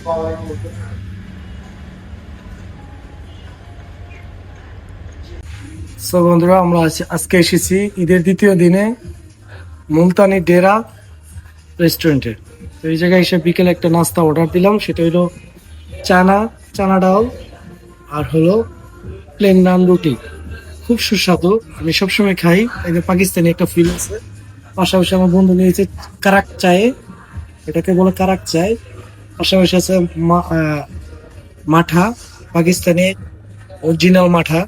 So বন্ধুরা, আমরা আজকে এসেছি ঈদের দ্বিতীয় দিনে মুলতানি ডেরা রেস্টুরেন্টে। তো এই জায়গায় এসে বিকেলে একটা নাস্তা অর্ডার দিলাম, সেটা হলো চানা ডাল আর হলো প্লেন নান রুটি। খুব সুস্বাদু, আমি সবসময় খাই। এই যে পাকিস্তানি একটা ফিল আছে। পাশাপাশি আমার বন্ধু নিয়েছে কারাক চায়ে, এটাকে বলে কারাক চায়। পাশাপাশি আছে মাঠা, পাকিস্তানি অরিজিনাল মাঠা,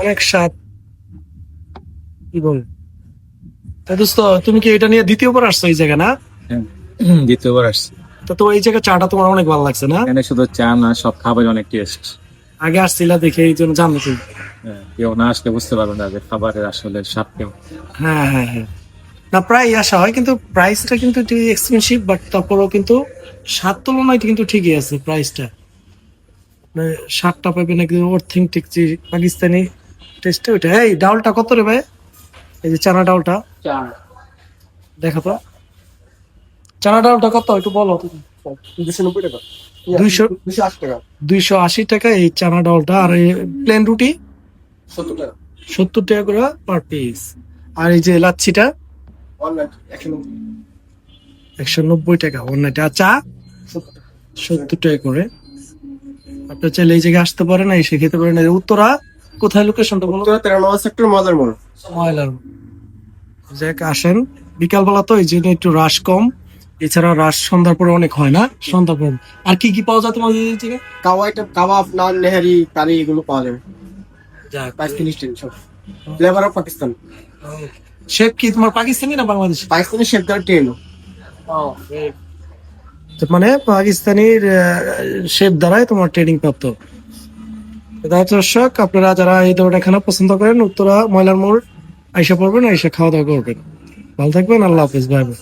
অনেক স্বাদ। কি বল দোস্ত, তুমি কি এটা নিয়ে দ্বিতীয়বার আসছো এই জায়গা, না? হ্যাঁ, দ্বিতীয়বার আসছি। তো এই জায়গা চাটা তোমার অনেক ভালো লাগছে, না? এখানে শুধু চা না, সব খাবার অনেক টেস্ট। আগে আসছিলা দেখে এই জন্য জানো তুমি। কেউ না আসলে বুঝতে পারবে না যে খাবারের আসলে স্বাদ কেমন। হ্যাঁ হ্যাঁ হ্যাঁ, না প্রায় আসা হয়, কিন্তু প্রাইসটা কিন্তু একটু এক্সপেন্সিভ, বাট তারপরেও কিন্তু স্বাদ তুলনায় কিন্তু ঠিকই আছে প্রাইসটা। মানে স্বাদটা পাবে নাকি অথেন্টিক যে পাকিস্তানি টেস্টটা ওইটা। এই ডালটা কত রে ভাই? এই যে চানা ডালটা দেখা তো, চানা ডালটা কত একটু বলো তুমি। 290 টাকা। 280 টাকা। 280 টাকা এই চানা ডালটা। আর প্লেন রুটি 70 টাকা। 70 টাকা করে পার পিস। আর এই যে লাচ্ছিটা 190 190 টাকা অন্যটা। আর চা 70 টাকা। 70 টাকা করে। আপনার চাইলে এই জায়গায় আসতে পারেন, এসে খেতে পারেন। এই উত্তরা কোথায় লোকেশনটা বলো? 13 নম্বর সেক্টর মাদার মোড়। ময়লার। যাক আসেন, বিকালবেলা তো এই জন্য একটু রাশ কম। এছাড়া রাশ সন্ধ্যার পরে অনেক হয়, না? সন্ধ্যার পর আর কি কি পাওয়া যায় তোমাদের এই জায়গায়? কাবাব, নান, নেহারি, কারি এগুলো পাওয়া যাবে। যাক, পাকিস্তানি স্টাইল সব। Flavour of Pakistan. শেফ কি তোমার পাকিস্তানি না বাংলাদেশি? পাকিস্তানি শেফ দ্বারা ট্রেন। তো মানে পাকিস্তানির শেফ দ্বারাই তোমার ট্রেনিং প্রাপ্ত। দর্শক, আপনারা যারা এই ধরনের খানা পছন্দ করেন, উত্তরা ময়লার মোড় আইসা পড়বেন, আইসা খাওয়া দাওয়া করবেন। ভালো থাকবেন, আল্লাহ হাফিজ, বাই বাই।